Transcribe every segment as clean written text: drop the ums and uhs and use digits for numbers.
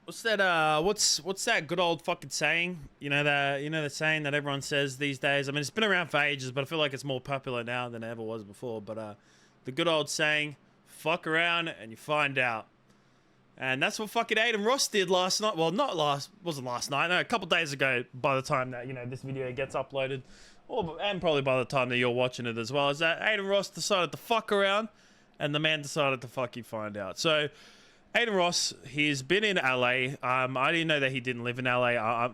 What's that? What's that good old fucking saying? The saying that everyone says these days. I mean, it's been around for ages, but I feel like it's more popular now than it ever was before. But the good old saying, "Fuck around and you find out." And that's what fucking Adin Ross did last night. Well, wasn't last night. No, a couple days ago. By the time that this video gets uploaded, and probably by the time that you're watching it as well, is that Adin Ross decided to fuck around, and the man decided to fucking find out. So. Adin Ross, he's been in LA. I didn't know that he didn't live in LA.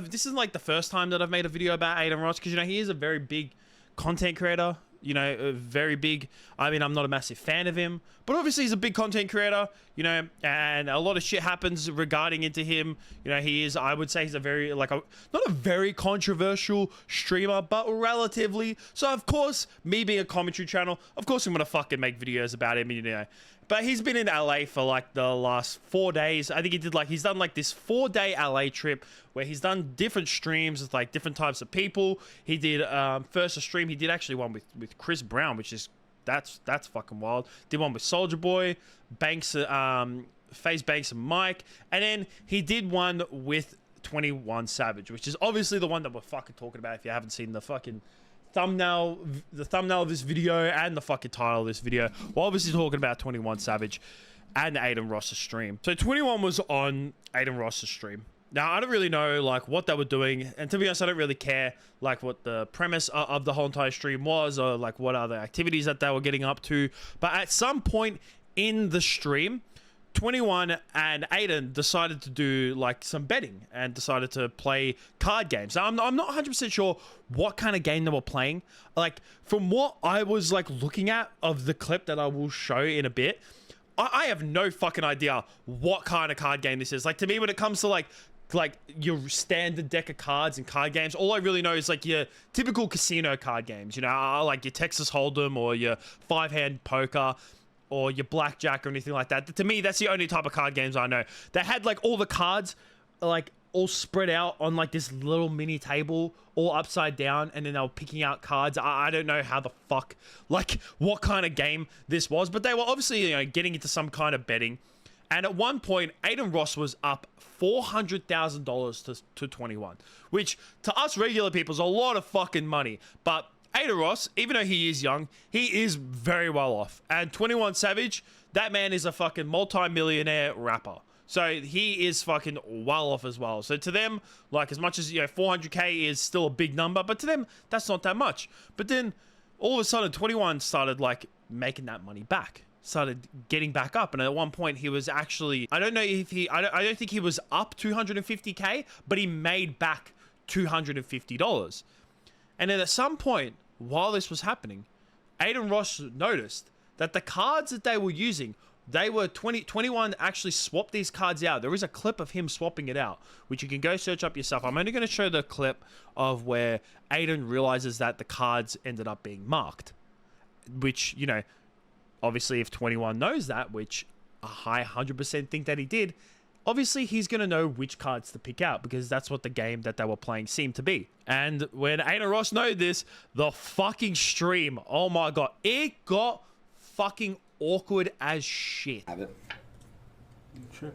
This isn't like the first time that I've made a video about Adin Ross because he is a very big content creator. Very big. I mean, I'm not a massive fan of him, but obviously he's a big content creator. And a lot of shit happens regarding into him. He is. I would say he's a very not a very controversial streamer, but relatively. So of course, me being a commentary channel, of course I'm gonna fucking make videos about him. But he's been in LA for like the last 4 days. I think he's done like this 4-day LA trip where he's done different streams with like different types of people. He did first a stream. He did actually one with Chris Brown, which is that's fucking wild. Did one with Soldier Boy, Banks, FaZe Banks and Mike, and then he did one with 21 Savage, which is obviously the one that we're fucking talking about. If you haven't seen the fucking thumbnail of this video and the fucking title of this video, we're obviously talking about 21 Savage and Adin Ross's stream. So 21 was on Adin Ross's stream. Now I don't really know like what they were doing, and to be honest I don't really care like what the premise of the whole entire stream was, or like what other activities that they were getting up to. But at some point in the stream, 21 and Adin decided to do like some betting and decided to play card games. Now, I'm not 100% sure what kind of game they were playing. Like from what I was like looking at of the clip that I will show in a bit, I have no fucking idea what kind of card game this is. Like to me, when it comes to like your standard deck of cards and card games, all I really know is like your typical casino card games, like your Texas Hold'em or your 5-hand poker or your blackjack or anything like that. To me, that's the only type of card games I know. They had like all the cards like all spread out on like this little mini table all upside down, and then they were picking out cards. I don't know how the fuck, like what kind of game this was, but they were obviously getting into some kind of betting. And at one point, Adin Ross was up $400,000 to 21, which to us regular people is a lot of fucking money. But Adin Ross, even though he is young, he is very well off. And 21 Savage, that man is a fucking multi-millionaire rapper. So he is fucking well off as well. So to them, like as much as 400K is still a big number, but to them, that's not that much. But then all of a sudden, 21 started like making that money back. Started getting back up, and at one point he was actually, I don't think he was up 250K, but he made back $250. And then at some point while this was happening, Adin Ross noticed that the cards that they were using, they were 21 actually swapped these cards out. There is a clip of him swapping it out, which you can go search up yourself. I'm only going to show the clip of where Adin realizes that the cards ended up being marked, which obviously, if 21 knows that, which a high 100% think that he did, obviously he's going to know which cards to pick out because that's what the game that they were playing seemed to be. And when Adin Ross knew this, the fucking stream, oh my god, it got fucking awkward as shit. Have it. Sure.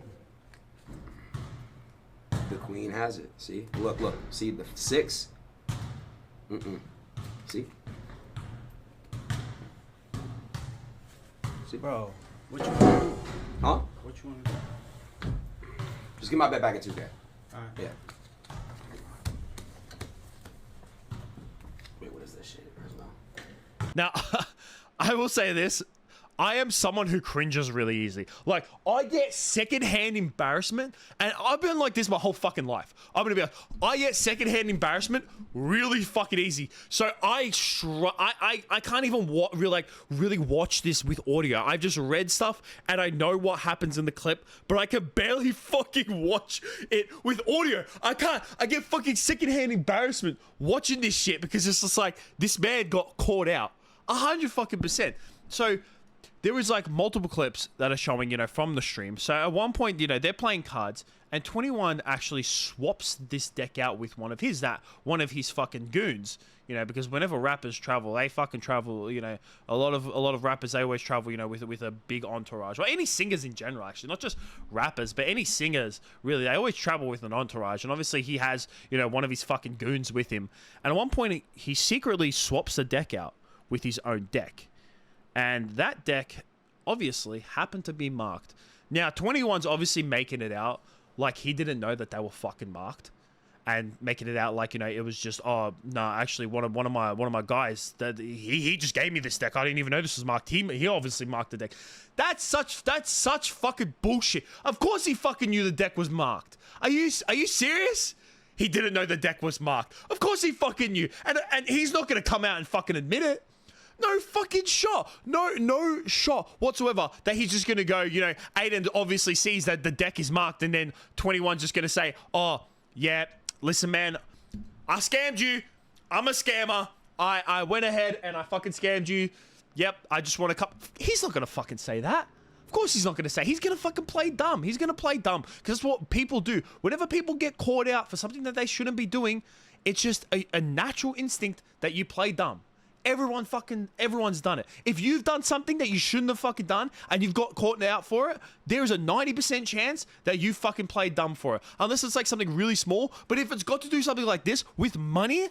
The queen has it. See? Look. See the 6? See? See? Bro, what you want to do? Huh? What you want to do? Just get my bet back in 2K. Alright. Yeah. Wait, what is this shit? Now, I will say this. I am someone who cringes really easy. Like, I get secondhand embarrassment, and I've been like this my whole fucking life. I'm gonna be like, I get secondhand embarrassment really fucking easy. So I can't even really watch this with audio. I've just read stuff, and I know what happens in the clip, but I can barely fucking watch it with audio. I can't. I get fucking secondhand embarrassment watching this shit because it's just like, this man got caught out. 100%. So there was like multiple clips that are showing, from the stream. So at one point, they're playing cards, and 21 actually swaps this deck out with one of his fucking goons. Because whenever rappers travel, they fucking travel. A lot of rappers, they always travel, with a big entourage. Or any singers in general, actually, not just rappers, but any singers really, they always travel with an entourage. And obviously, he has, one of his fucking goons with him. And at one point, he secretly swaps the deck out with his own deck. And that deck obviously happened to be marked. Now, 21's obviously making it out like he didn't know that they were fucking marked, and making it out like, it was just, oh no, actually one of my guys, that he just gave me this deck. I didn't even know this was marked. He obviously marked the deck. That's such fucking bullshit. Of course he fucking knew the deck was marked. Are you serious? He didn't know the deck was marked. Of course he fucking knew. And he's not gonna come out and fucking admit it. No fucking shot. No shot whatsoever that he's just going to go, Adin obviously sees that the deck is marked, and then 21's just going to say, oh, yeah, listen, man, I scammed you. I'm a scammer. I went ahead and I fucking scammed you. Yep, I just want to cut. He's not going to fucking say that. Of course he's not going to say. He's going to fucking play dumb. He's going to play dumb because that's what people do. Whenever people get caught out for something that they shouldn't be doing, it's just a natural instinct that you play dumb. Everyone's done it. If you've done something that you shouldn't have fucking done and you've got caught out for it, there is a 90% chance that you fucking played dumb for it. Unless it's like something really small. But if it's got to do something like this with money,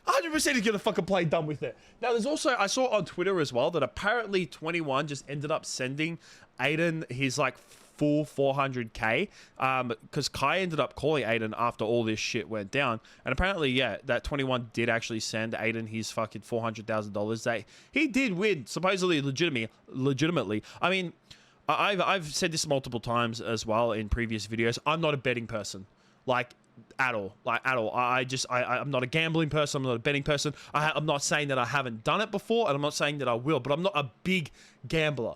100% he's gonna fucking play dumb with it. Now, there's also, I saw on Twitter as well that apparently 21 just ended up sending Adin his like full 400k, because Kai ended up calling Adin after all this shit went down, and apparently, yeah, that 21 did actually send Adin his fucking $400,000 that he did win, supposedly legitimately. I mean, I've said this multiple times as well in previous videos. I'm not a betting person, at all. I'm not a gambling person. I'm not a betting person. I'm not saying that I haven't done it before, and I'm not saying that I will, but I'm not a big gambler.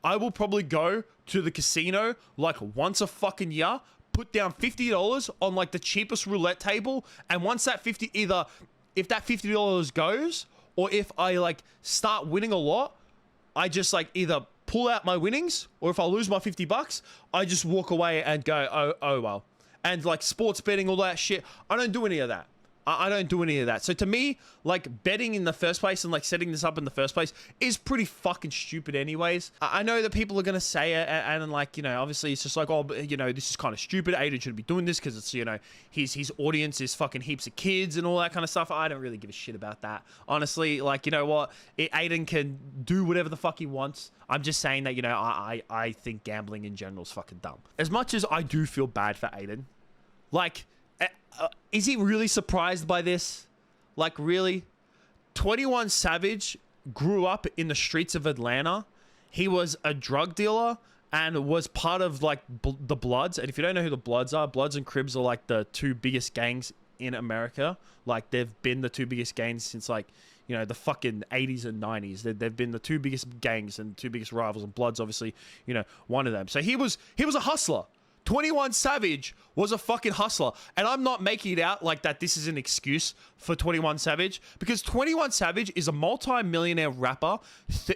I will probably go to the casino once a fucking year, put down $50 on the cheapest roulette table, and once that if that $50 goes, or if I start winning a lot, I just either pull out my winnings, or if I lose my $50, I just walk away and go, oh well. And sports betting, all that shit, I don't do any of that. I don't do any of that. So to me, betting in the first place and setting this up in the first place is pretty fucking stupid anyways. I know that people are going to say it, and obviously it's just oh, this is kind of stupid. Adin shouldn't be doing this because it's, his audience is fucking heaps of kids and all that kind of stuff. I don't really give a shit about that. Honestly, you know what? Adin can do whatever the fuck he wants. I'm just saying that, I think gambling in general is fucking dumb. As much as I do feel bad for Adin, is he really surprised by this? Really? 21 Savage grew up in the streets of Atlanta. He was a drug dealer and was part of the Bloods. And if you don't know who the Bloods are, Bloods and Cribs are the two biggest gangs in America. They've been the two biggest gangs since the fucking 80s and 90s. They've been the two biggest gangs and two biggest rivals, and Bloods obviously, one of them. So he was a hustler. 21 Savage was a fucking hustler. And I'm not making it out that this is an excuse for 21 Savage, because 21 Savage is a multi-millionaire rapper.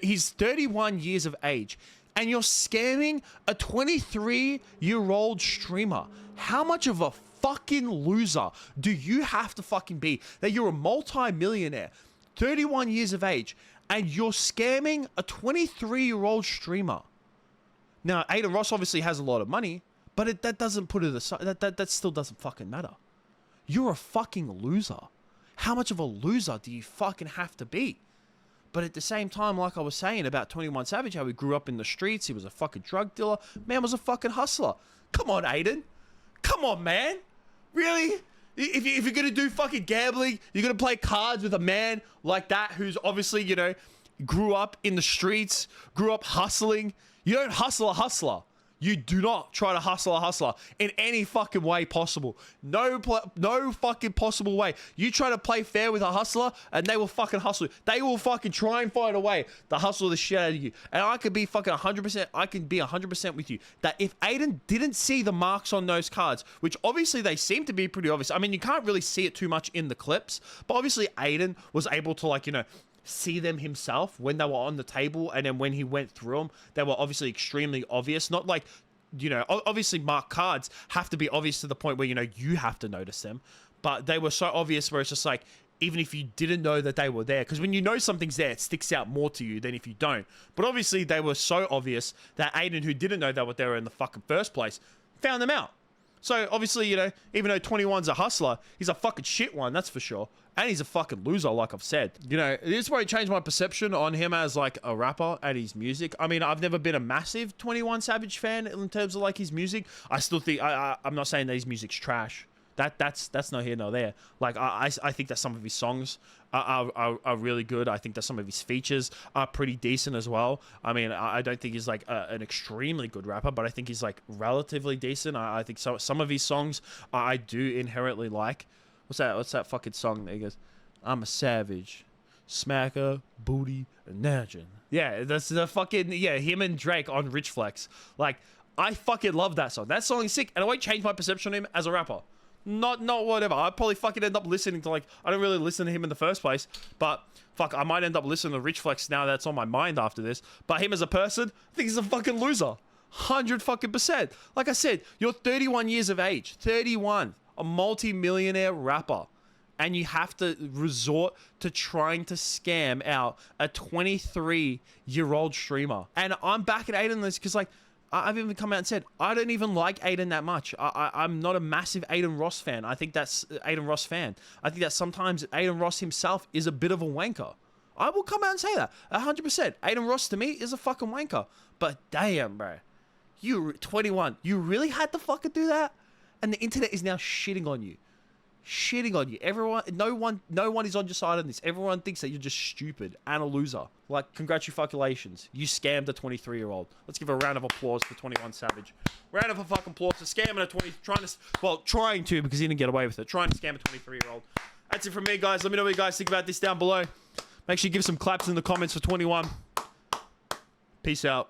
He's 31 years of age. And you're scamming a 23-year-old streamer. How much of a fucking loser do you have to fucking be that you're a multi-millionaire, 31 years of age, and you're scamming a 23-year-old streamer? Now, Adin Ross obviously has a lot of money, but that doesn't put it aside. That still doesn't fucking matter. You're a fucking loser. How much of a loser do you fucking have to be? But at the same time, like I was saying about 21 Savage, how he grew up in the streets, he was a fucking drug dealer. Man was a fucking hustler. Come on, Adin. Come on, man. Really? If you're going to do fucking gambling, you're going to play cards with a man like that who's obviously, grew up in the streets, grew up hustling. You don't hustle a hustler. You do not try to hustle a hustler in any fucking way possible. No fucking possible way. You try to play fair with a hustler and they will fucking hustle you. They will fucking try and find a way to hustle the shit out of you. And I could be fucking 100%, I can be 100% with you that if Adin didn't see the marks on those cards, which obviously they seem to be pretty obvious. I mean, you can't really see it too much in the clips, but obviously Adin was able to see them himself when they were on the table, and then when he went through them, they were obviously extremely obvious. Not like, you know, obviously marked cards have to be obvious to the point where, you know, you have to notice them, but they were so obvious where it's just like, even if you didn't know that they were there, because when you know something's there, it sticks out more to you than if you don't. But obviously they were so obvious that Adin, who didn't know they were there in the fucking first place, found them out. So obviously, you know, even though 21's a hustler, he's a fucking shit one, that's for sure. And he's a fucking loser, like I've said. You know, this won't change my perception on him as like a rapper and his music. I mean, I've never been a massive 21 Savage fan in terms of like his music. I still think I'm not saying that his music's trash. That's not here nor there. Like I think that some of his songs are really good. I think that some of his features are pretty decent as well. I mean, I don't think he's like an extremely good rapper, but I think he's like relatively decent. I think some of his songs I do inherently like. What's that fucking song that he goes, I'm a savage, smacker, booty, imagine. Yeah, that's the fucking, yeah, him and Drake on Rich Flex. Like, I fucking love that song. That song is sick, and it won't change my perception of him as a rapper. Not whatever. I'd probably fucking end up listening to, like, I don't really listen to him in the first place, but fuck, I might end up listening to Rich Flex now that's on my mind after this. But him as a person, I think he's a fucking loser. 100%. Like I said, you're 31 years of age. 31. A multi-millionaire rapper. And you have to resort to trying to scam out a 23-year-old streamer. And I'm back at Adin this because, like, I've even come out and said, I don't even like Adin that much. I'm not a massive Adin Ross fan. I think that's Adin Ross fan. I think that sometimes Adin Ross himself is a bit of a wanker. I will come out and say that. 100%. Adin Ross to me is a fucking wanker. But damn, bro. You 21. You really had to fucking do that? And the internet is now shitting on you. Shitting on you. Everyone, no one is on your side on this. Everyone thinks that you're just stupid and a loser. Like, congratulations. You scammed a 23-year-old. Let's give a round of applause for 21 Savage. Round of a fucking applause for scamming a trying to, because he didn't get away with it. Trying to scam a 23-year-old. That's it from me, guys. Let me know what you guys think about this down below. Make sure you give some claps in the comments for 21. Peace out.